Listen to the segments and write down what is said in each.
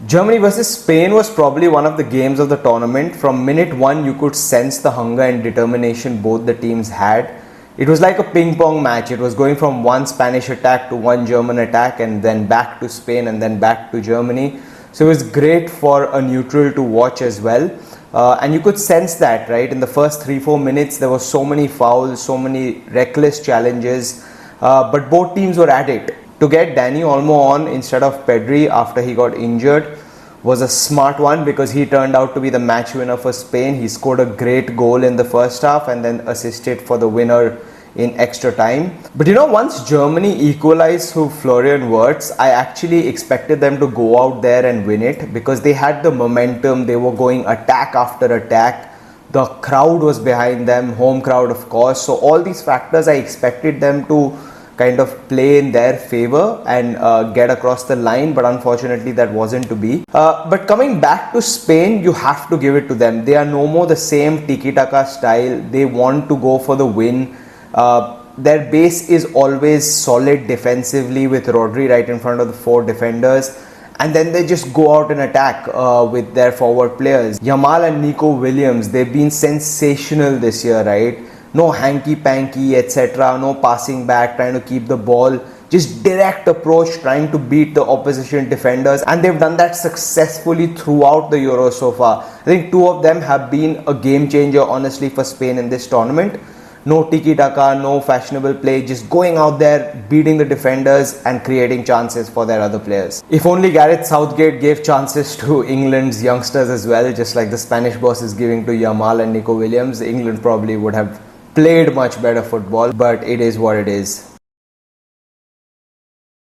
Germany versus Spain was probably one of the games of the tournament. From minute one, you could sense the hunger and determination both the teams had. It was like a ping pong match. It was going from one Spanish attack to one German attack, and then back to Spain, and then back to Germany. So it was great for a neutral to watch as well. And you could sense that, right? In the first 3-4 minutes, there were so many fouls, so many reckless challenges, but both teams were at it. To get Dani Olmo on instead of Pedri after he got injured was a smart one, because he turned out to be the match winner for Spain. He scored a great goal in the first half and then assisted for the winner in extra time. But once Germany equalized through Florian Wirtz, I actually expected them to go out there and win it, because they had the momentum. They were going attack after attack. The crowd was behind them, home crowd of course. So all these factors, I expected them to kind of play in their favor and get across the line, but unfortunately that wasn't to be. But coming back to Spain, you have to give it to them. They are no more the same tiki-taka style. They want to go for the win. Their base is always solid defensively, with Rodri right in front of the 4 defenders, and then they just go out and attack with their forward players. Yamal and Nico Williams, they've been sensational this year, right? No hanky-panky, etc. No passing back, trying to keep the ball. Just direct approach, trying to beat the opposition defenders. And they've done that successfully throughout the Euro so far. I think 2 of them have been a game changer, honestly, for Spain in this tournament. No tiki-taka, no fashionable play, just going out there, beating the defenders and creating chances for their other players. If only Gareth Southgate gave chances to England's youngsters as well, just like the Spanish boss is giving to Yamal and Nico Williams, England probably would have played much better football, but it is what it is.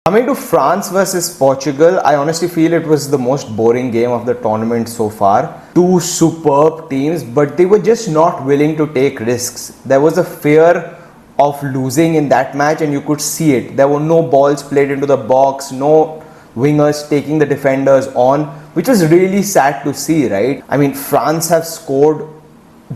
Coming to France versus Portugal, I honestly feel it was the most boring game of the tournament so far. 2 superb teams, but they were just not willing to take risks. There was a fear of losing in that match, and you could see it. There were no balls played into the box, no wingers taking the defenders on, which was really sad to see, right? I mean, France have scored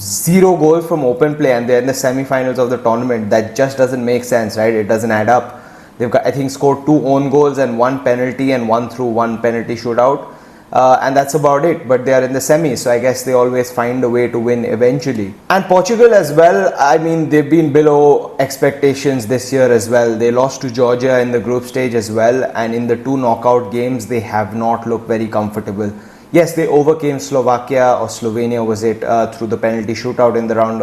0 goals from open play, and they're in the semi-finals of the tournament. That just doesn't make sense, right? It doesn't add up. They've got, I think, scored 2 own goals and 1 penalty and 1 through 1 penalty shootout, and that's about it. But they are in the semis, so I guess they always find a way to win eventually. And Portugal as well, I mean, they've been below expectations this year as well. They lost to Georgia in the group stage as well, and in the 2 knockout games, they have not looked very comfortable. Yes, they overcame Slovakia, or Slovenia was it, through the penalty shootout in the round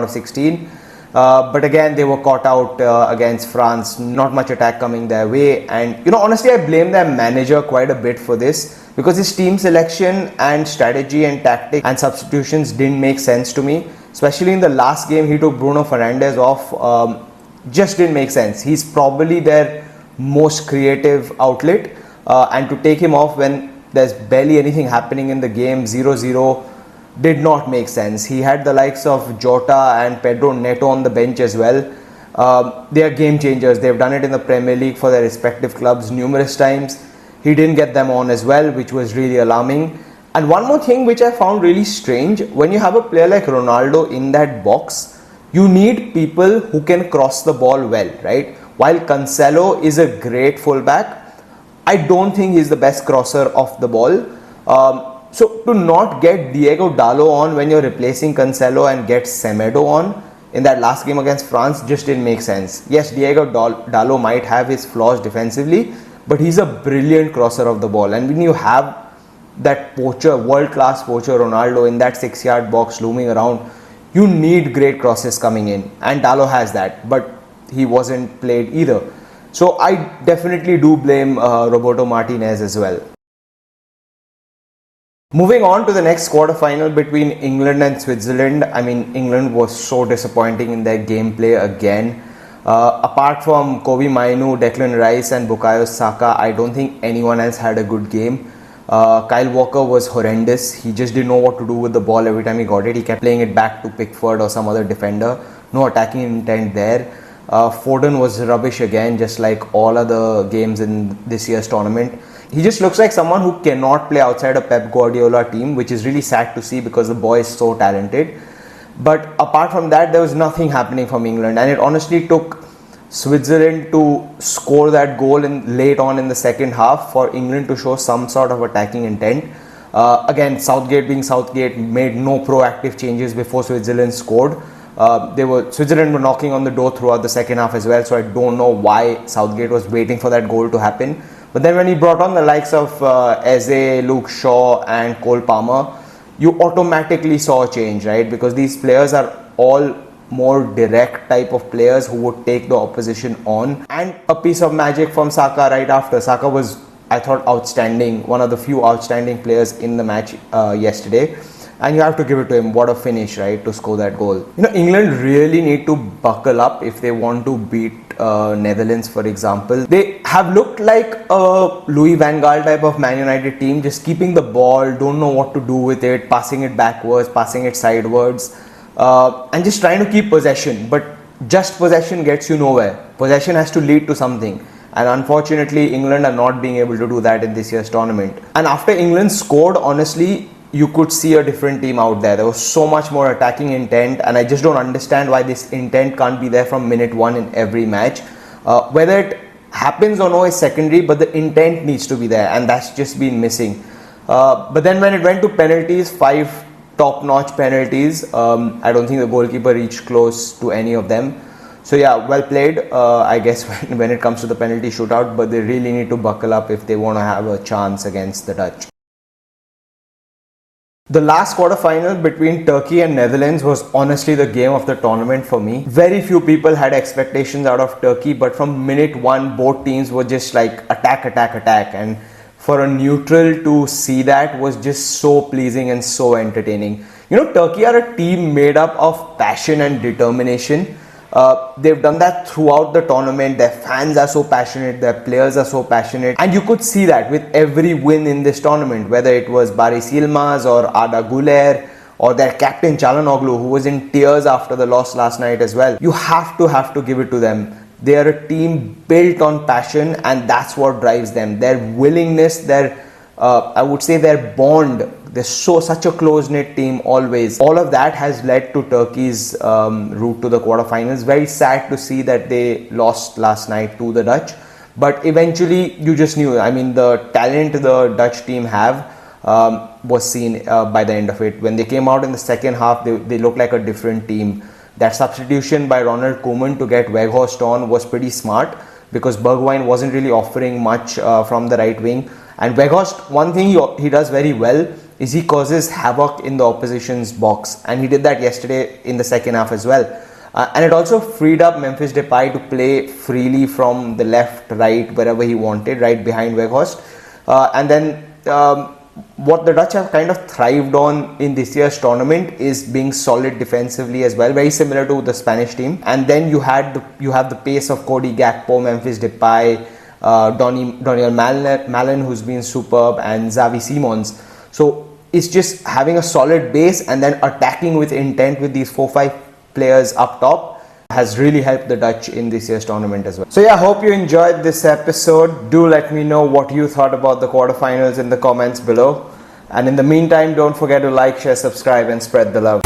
of 16. But again, they were caught out against France. Not much attack coming their way, and honestly, I blame their manager quite a bit for this, because his team selection and strategy and tactic and substitutions didn't make sense to me. Especially in the last game, he took Bruno Fernandes off. Just didn't make sense. He's probably their most creative outlet, and to take him off when there's barely anything happening in the game, 0-0, did not make sense. He had the likes of Jota and Pedro Neto on the bench as well. They are game changers. They've done it in the Premier League for their respective clubs numerous times. He didn't get them on as well, which was really alarming. And one more thing which I found really strange, when you have a player like Ronaldo in that box, you need people who can cross the ball well, right? While Cancelo is a great fullback, I don't think he's the best crosser of the ball. So to not get Diego Dalot on when you're replacing Cancelo and get Semedo on in that last game against France just didn't make sense. Yes, Diego Dalot might have his flaws defensively, but he's a brilliant crosser of the ball. And when you have that poacher, world-class poacher Ronaldo in that 6-yard box looming around, you need great crosses coming in. And Dalot has that, but he wasn't played either. So I definitely do blame Roberto Martinez as well. Moving on to the next quarterfinal between England and Switzerland. I mean, England was so disappointing in their gameplay again. Apart from Kobe Mainu, Declan Rice and Bukayo Saka, I don't think anyone else had a good game. Kyle Walker was horrendous. He just didn't know what to do with the ball every time he got it. He kept playing it back to Pickford or some other defender. No attacking intent there. Foden was rubbish again, just like all other games in this year's tournament. He just looks like someone who cannot play outside a Pep Guardiola team, which is really sad to see because the boy is so talented. But apart from that, there was nothing happening from England, and it honestly took Switzerland to score that goal late on in the second half for England to show some sort of attacking intent. Again, Southgate being Southgate made no proactive changes before Switzerland scored. Switzerland were knocking on the door throughout the second half as well, so I don't know why Southgate was waiting for that goal to happen. But then when he brought on the likes of Eze, Luke Shaw and Cole Palmer, you automatically saw a change, right? Because these players are all more direct type of players who would take the opposition on. And a piece of magic from Saka right after. Saka was, I thought, outstanding, one of the few outstanding players in the match yesterday. And you have to give it to him. What a finish, right, to score that goal. You know, England really need to buckle up if they want to beat Netherlands, for example. They have looked like a Louis van Gaal type of Man United team, just keeping the ball, don't know what to do with it, passing it backwards, passing it sidewards, and just trying to keep possession. But just possession gets you nowhere. Possession has to lead to something. And unfortunately, England are not being able to do that in this year's tournament. And after England scored, honestly, you could see a different team out there. There was so much more attacking intent, and I just don't understand why this intent can't be there from minute one in every match. Whether it happens or no is secondary, but the intent needs to be there, and that's just been missing. But then when it went to penalties, 5 top-notch penalties, I don't think the goalkeeper reached close to any of them. So yeah, well played, I guess, when it comes to the penalty shootout, but they really need to buckle up if they want to have a chance against the Dutch. The last quarter-final between Turkey and Netherlands was honestly the game of the tournament for me. Very few people had expectations out of Turkey, but from minute one, both teams were just like attack, attack, attack. And for a neutral to see that was just so pleasing and so entertaining. You know, Turkey are a team made up of passion and determination. They've done that throughout the tournament. Their fans are so passionate, their players are so passionate, and you could see that with every win in this tournament, whether it was Barış Yilmaz or Arda Güler or their captain Çalhanoğlu, who was in tears after the loss last night as well. You have to give it to them. They are a team built on passion, and that's what drives them. Their willingness, I would say their bond. They're such a close-knit team always. All of that has led to Turkey's route to the quarterfinals. Very sad to see that they lost last night to the Dutch. But eventually, you just knew. I mean, the talent the Dutch team have was seen by the end of it. When they came out in the second half, they looked like a different team. That substitution by Ronald Koeman to get Weghorst on was pretty smart, because Bergwijn wasn't really offering much from the right wing. And Weghorst, one thing he does very well is he causes havoc in the opposition's box, and he did that yesterday in the second half as well. And it also freed up Memphis Depay to play freely from the left, right, wherever he wanted, right behind Weghorst. And then what the Dutch have kind of thrived on in this year's tournament is being solid defensively as well, very similar to the Spanish team. And then you have the pace of Cody Gakpo, Memphis Depay, Donyell Malen, who's been superb, and Xavi Simons. So it's just having a solid base and then attacking with intent with these 4-5 players up top has really helped the Dutch in this year's tournament as well. So yeah, hope you enjoyed this episode. Do let me know what you thought about the quarterfinals in the comments below. And in the meantime, don't forget to like, share, subscribe and spread the love.